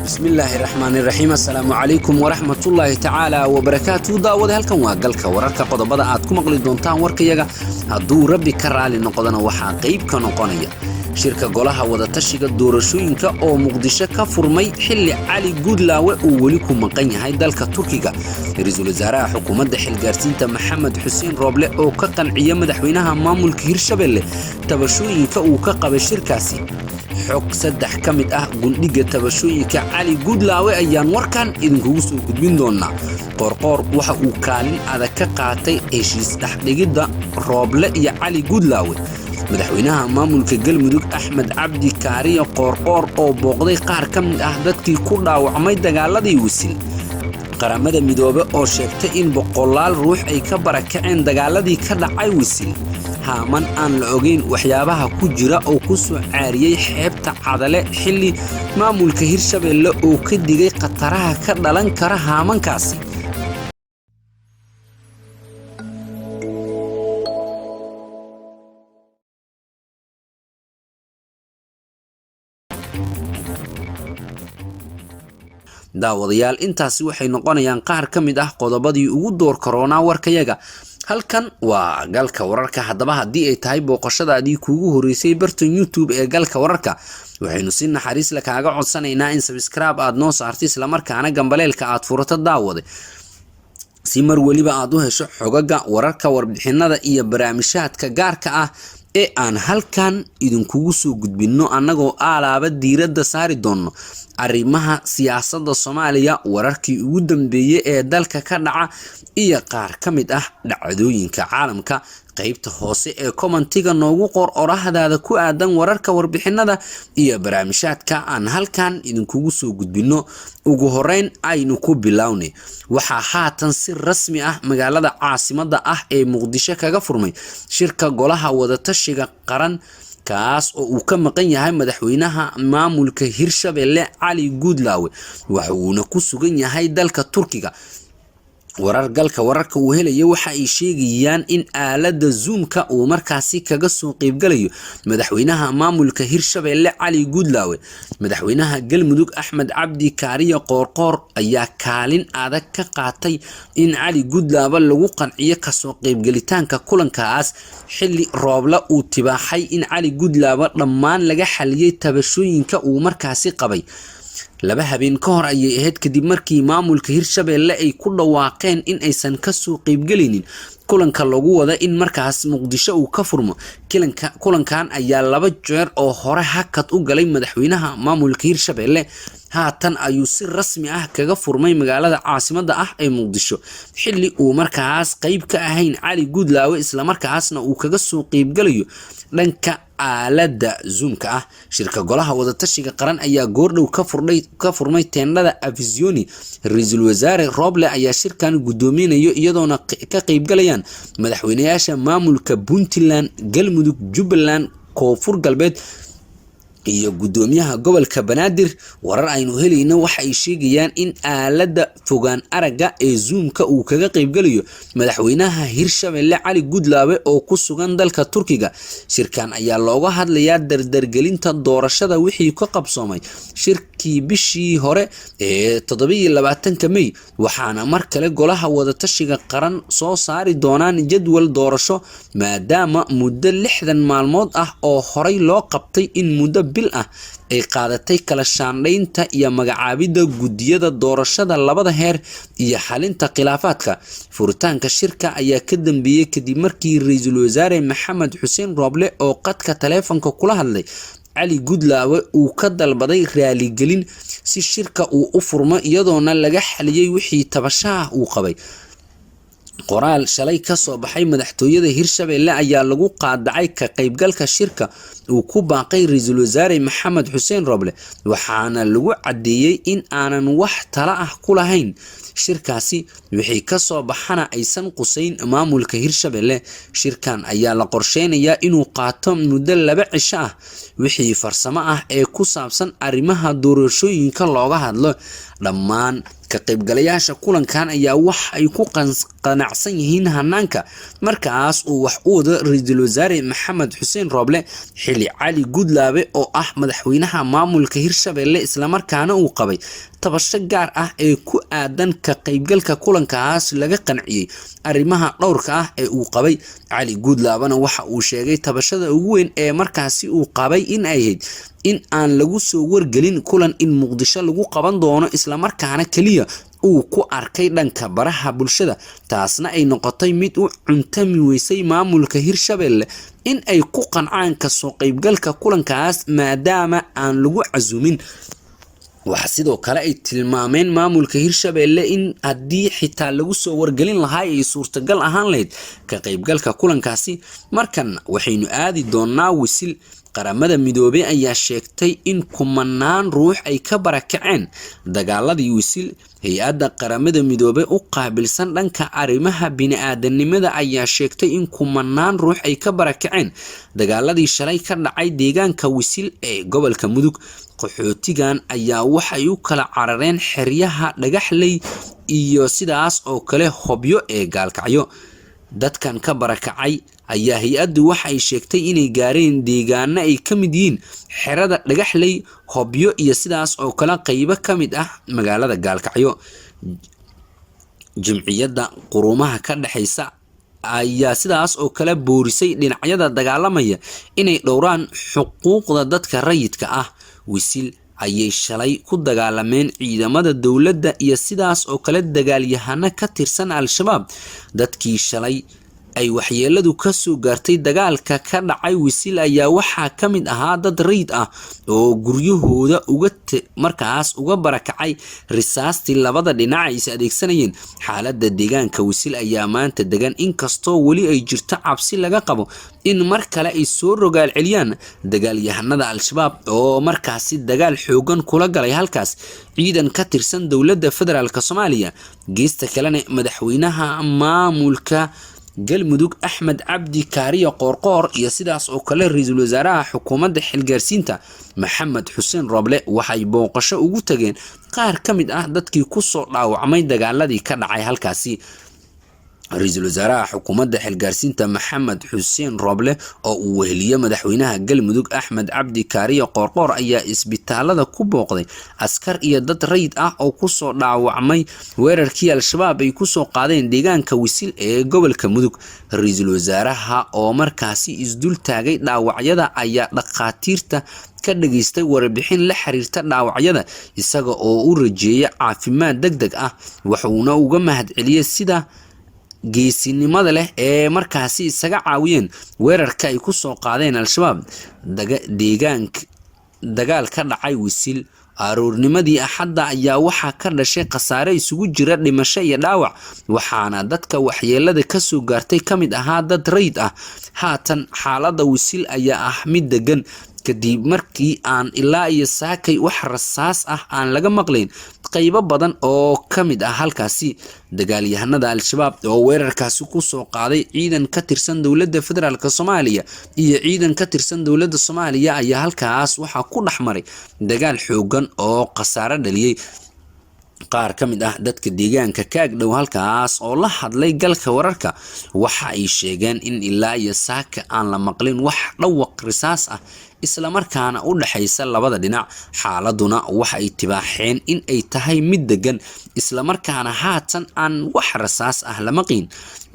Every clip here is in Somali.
بسم الله الرحمن الرحيم السلام عليكم ورحمة الله تعالى وبركاته داود هلكن waa galka wararka qodobada aad ku maqli doontaan warkayaga haduu rabbi ka raali noqdana waxa qayb ka noqonaya shirka golaha wada tashiga doorashooyinka oo Muqdisho ka furmay xilli Cali Goodlawe uu wali ku maqan yahay dalka Turkiga ra'iisul wasaaraha xukuumadda xilgaarsiinta Maxamed Xuseen Roble oo ka qanciyay madaxweynaha maamulka Hirshabelle tabashooyinka uu ka qabay shirkaasi xog saddex ka mid ah gundhiga tabashooyinka Cali Goodlawe ayaan warkan idinkugu soo gudbin doonaa qorqor waxa uu kaalin adag ka qaatay heshiis dhaxdhigida Roble iyo Cali Goodlawe madaxweynaha maamulka Galmudug Axmed Cabdi Kaariyo qorqor oo booqday qaar ka mid ah dadkii ku dhaawacmay dagaaladii Wisil qaramada midoobe oo sheegtay in boqolaal ruux ay ka barakaceen dagaaladii ka dhacay Wisil haaman aan la ogeyn waxyaabaha ku jira oo ku soo caariyay xeebta cadale xilli maamulka Hirshabelle oo ka digay qataraha ka dhalan kara haamankaasi daawadayaal intaasi waxay noqonayaan qaar ka mid ah qodobadii ugu door corona warkayaga halkan waa galka wararka hadaba hadii ay tahay booqashadaadii kuugu horeysay bartan YouTube ee galka wararka waxaynu si naxariis la kaaga codsanaynaa in subscribe aad noo saartay isla markaana gambaleelka aad furato daawade si mar waliba aad u hesho xogaga wararka warbixinada iyo barnaamijyaadka gaarka ah ee aan halkan idinkugu soo gudbino annagoo alaaba diiradda saari doono arrimaha siyaasadda Soomaaliya wararkii ugu dambeeyay ee dalka ka dhaca iyo qaar ka mid ah dhacdooyinka caalamka qaybta hoose ee commentiga noogu qor orahdaada ku aadan wararka warbixinada iyo barnaamijyaadka aan halkan idinkugu soo gudbino ugu horeyn aynu ku bilownay waxa haatan si rasmi ah magaalada caasimadda ah ee Muqdisho kaga furmay shirka golaha wada tashiga qaran kaas oo uu ka maqan yahay madaxweynaha maamulka Hirshabelle Cali Goodlawe waxa uu ku sugan yahay dalka Turkiga wararka uu helay waxa ay sheegayaan in aalada Zoom-ka uu markaasi kaga soo qayb galayo madaxweynaha maamulka Hirshabelle Cali Goodlawe madaxweynaha Galmudug Axmed Cabdi Kaariyo qorqor ayaa kaalin adag ka qaatay in Cali Goodlawe lagu qanciyo ka soo qayb galitaanka kulankaas xilli Roble uu tibaaxay in Cali Goodlawe dhammaan laga xaliyay tabashooyinka uu markaasi qabay laba habeen ka hor ayay ahayd kadib markii maamulka Hirshabelle ay ku dhawaaqeen in aysan ka soo qayb galinin kulanka lagu wada in markaas Muqdisho uu ka furmo kulankan ayaa laba jeer oo hore hakad u galay madaxweynaha maamulka Hirshabelle haatan ayuu si rasmi ah kaga furmay magaalada caasimadda ah ee Muqdisho xilli uu markaas qayb ka ahayn Cali Goodlawe isla markaasna uu kaga soo qayb galayo dhanka aalada Zoom-ka ah shirka golaha wada tashiga qaran ayaa goordhow ka furmay teendada Afisioni ra'iisul wasaare Roble ayaa shirkan gudoominayo iyadoona ka qayb galayaan madaxweynayaasha maamulka Puntland Galmudug Jubbaland Koonfur Galbeed iyo gudoomiyaha gobolka Banaadir warar aynu helayno waxa ay sheegayaan in aalada fogaan araga ee Zoom-ka uu kaga qayb galayo madaxweynaha Hirshabelle Cali Goodlawe oo ku sugan dalka Turkiga shirkan ayaa looga hadlayaa dardargelinta doorashada wixii ka qabsoomay shirkii bishii hore ee 27 May waxaana mar kale golaha wada tashiga qaran soo saari doonaan jadwal doorasho maadaama muddo 60 maalmood ah oo horay loo qabtay in muddo bil ah ay qaadatay kala shaandhaynta iyo magacaabida gudiyada doorashada labada heer iyo xalinta khilaafaadka furitaanka shirka ayaa ka dambeeyay kadib markii ra'iisul wasaare Maxamed Xuseen Roble oo qadka taleefanka kula hadlay Cali Goodlawe uu ka dalbaday raali gelin si shirka uu u furmo iyadoona laga xaliyay wixii tabashaha uu qabay qoraal shalay ka soo baxay madaxtooyada Hirshabelle ayaa lagu qaadacay ka qaybgalka shirka uu ku baaqay ra'iisul wasaare Maxamed Xuseen Roble waxaana lagu cadeeyay in aanan wax tala ah ku lahayn shirkaasi wixii ka soo baxana aysan qusayn maamulka Hirshabelle shirkan ayaa la qorsheynayaa inuu qaato muddo 2 cisho ah wixii farsamo ah ee ku saabsan arrimaha doorashooyinka looga hadlo dhammaan ka qaybgalayaasha kulankan ayaa wax ay ku qanacsan yihiin hanaanka markaas uu wax u wado ra'iisul wasaare Maxamed Xuseen Roble xili Cali Gudlaabe oo ah madaxweynaha maamulka Hirshabelle isla markaana uu qabay tabasho gaar ah ee ku aadan ka qaybgalka kulankaas laga qanciyay arrimaha dhowrka ah ee uu qabay Cali Gudlaabana waxa uu sheegay tabashada ugu weyn ee markaasi uu qabay in ay ahayd in aan lagu soo wargelin kulan in Muqdisho lagu qaban doono isla markaana kaliya uu ku arkay dhanka baraha bulshada taasna ay noqotay mid u cuntami weysay maamulka Hirshabelle in ay ku qancaan ka soo qaybgalka kulankaas maadaama aan lagu casuumin waxa sidoo kale ay tilmaameen maamulka Hirshabelle in haddii xitaa lagu soo wargelin lahaa ay suurtagal ahaan lahayd ka qaybgalka kulankaasi markan waxaynu aadi doonaa wisil qaramada midoobay ayaa sheegtay in kumanaan ruux ay ka barakaceen dagaaladii wisil hay'adda qaramada midoobay u qaabilsan dhanka arrimaha bini'aadanimada ayaa sheegtay in kumanaan ruux ay ka barakaceen dagaaladii shalay ka dhacay deegaanka wisil ee gobolka Mudug qaxootigan ayaa waxay u kala carareen xeryaha Dhagaxley iyo sidaas oo kale Hobyo ee Gaalkacyo dadkan ka barakacay ayaa hay'addu waxay sheegtay inay gaareen deegaano ay ka mid yihiin xerada Dhagaxley Hobyo iyo sidaas oo kale qaybo ka mid ah magaalada Gaalkacyo jimciyadda quruumaha ka dhaxaysa ayaa sidaas oo kale boorisay dhinacyada dagaalamaya inay dhowraan xuquuqda dadka rayidka ah wisil ayay shalay ku dagaalameen ciidamada dawladda iyo sidaas oo kale dagaalyahano ka tirsan al-shabaab dadkii shalay ay waxyeeladu ka soo gaartay dagaalka ka dhacay wisil ayaa waxaa ka mid ahaa dad rayid ah oo guryahooda markaas uga barakacay risaastii labada dhinac ay is adeegsanayeen xaaladda deegaanka wisil ayaa maanta degan inkastoo weli ay jirto cabsi laga qabo in mar kale ay soo rogaal celiyaan dagaalyahanada al-shabaab oo markaasi dagaal xoogan kula galay halkaas ciidan ka tirsan dowladda federaalka Soomaaliya geesta kalena madaxweynaha maamulka galmudug Axmed Cabdi Kaariyo Qoorqoor iyo sidaas oo kale ra'iisul wasaaraha xukuumadda xilgaarsiinta Maxamed Xuseen Roble waxay booqasho ugu tageen qaar ka mid ah dadkii ku soo dhaawacmay dagaaladii ka dhacay halkaasi ra'iisul wasaaraha xukuumadda xilgaarsiinta Maxamed Xuseen Roble oo uu weheliye madaxweynaha galmudug Axmed Cabdi Kaariyo Qoorqoor ayaa isbitaalada ku booqday askar iyo dad rayid ah oo ku soo dhaawacmay weerarkii al-shabaab ay ku soo qaadeen deegaanka wisil ee gobolka Mudug ra'iisul wasaaraha oo markaasi isdul taagay dhaawacyada ayaa dhaqaatiirta ka dhageystay warbixin la xiriirta dhaawacyada isaga oo u rajeeyay caafimaad degdeg ah wuxuuna uga mahadceliyay sida geesinimada leh ee markaasi isaga caawiyeen weerarka ay ku soo qaadeen al-shabaab deegaanka dagaal ka dhacay wisil aroornimadii axadda ayaa waxaa ka dhashay khasaare isugu jira dhimasho iyo dhaawac waxaana dadka waxyeelada ka soo gaartay ka mid ahaa dad rayid ah haatan xaaladda wisil ayaa ah mid degan kadib markii aan ilaa iyo saakay wax rasaas ah aan laga maqlayn qaybo badan oo ka mid ah halkaasi dagaalyahanada al-shabaab oo weerarkaasi ku soo qaaday ciidan ka tirsan dowladda federaalka Soomaaliya iyo ciidan ka tirsan dowladda Soomaaliya ayaa halkaas waxa ku dhaxmaray dagaal xoogan oo khasaare dhaliyay qaar ka mid ah dadka deegaanka ka agdhow halkaas oo la hadlay galka wararka waxa ay sheegeen in ilaa iyo saaka aan la maqlin wax dhawaq risaas ah isla markaana u dhaxaysa labada dhinac xaaladuna waxa ay tibaaxeen in ay tahay mid degan isla markaana haatan aan wax rasaas ah la maqin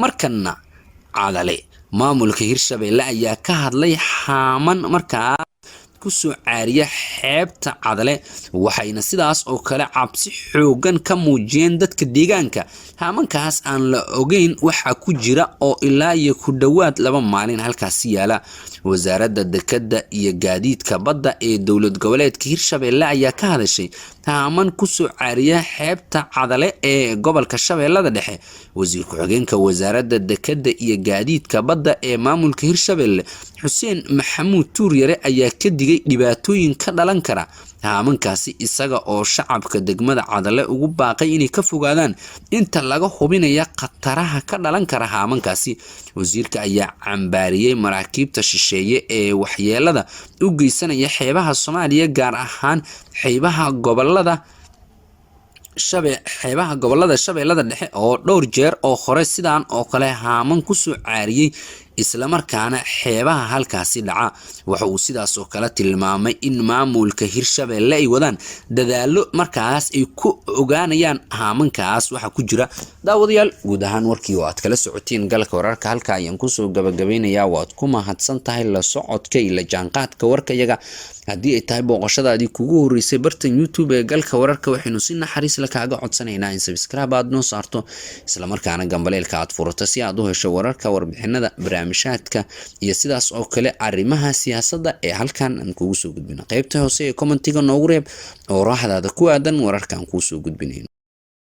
markana cadale maamulka Hirshabelle ayaa ka hadlay xaaman markaa ku soo caariya xeebta cadale waxayna sidaas oo kale cabsi xoogan ka muujiyeen dadka deegaanka haamankaas aan la ogeyn waxa ku jira oo ilaa iyo ku dhawaad 2 maalin halkaas yaala wasaaradda dekedda iyo gaadiidka badda ee dowlad goboleedka Hirshabelle ayaa ka hadashay haaman ku soo caariya xeebta cadale ee gobolka Shabeellada Dhexe wasiir ku-xigeenka wasaaradda dekedda iyo gaadiidka badda ee maamulka Hirshabelle Xuseen Maxamuud Tuuryare ayaa ka digay dhibaatooyin ka dhalan kara haamankaasi isaga oo shacabka degmada cadale ugu baaqay inay ka fogaadaan inta laga hubinaya khataraha ka dhalan kara haamankaasi wasiirka ayaa cambaariyay maraakiibta shisheeye ee waxyeelada u geysanaya xeebaha Soomaaliya gaar ahaan xeebaha gobolada xeebaha gobolada Shabeellada Dhexe oo dhowr jeer oo hore sidaan oo kale haaman ku soo caariyay isla markaana xeebaha halkaasi dhaca. waxa uu sidaas oo kale tilmaamay in maamulka Hirshabeelle ay wadaan dadaalo markaas ay ku ogaanayaan haamankaas waxa ku jira. daawadayaal guud ahaan warkii oo aad kala socotiin galka wararka halka ayaan ku soo gabagabeynayaa. waad ku mahadsan tahay la socodka iyo la jaanqaadka warkayaga. haddii ay tahay booqashadaadii kugu horeysay bartan YouTube ee galka wararka, waxaynu si naxariis la kaaga codsanaynaa in subscribe aad noo saarto isla markaana gambaleelka aad furato si aad u hesho wararka, warbixinada, barnaamijyaadka iyo sidaas oo kale arrimaha siyaasadda ee halkan aan kugu soo gudbino. qaybta hoose ee commentiga noogu reeb oo raaxdaada ku aadan wararka aan kuu soo gudbinayno.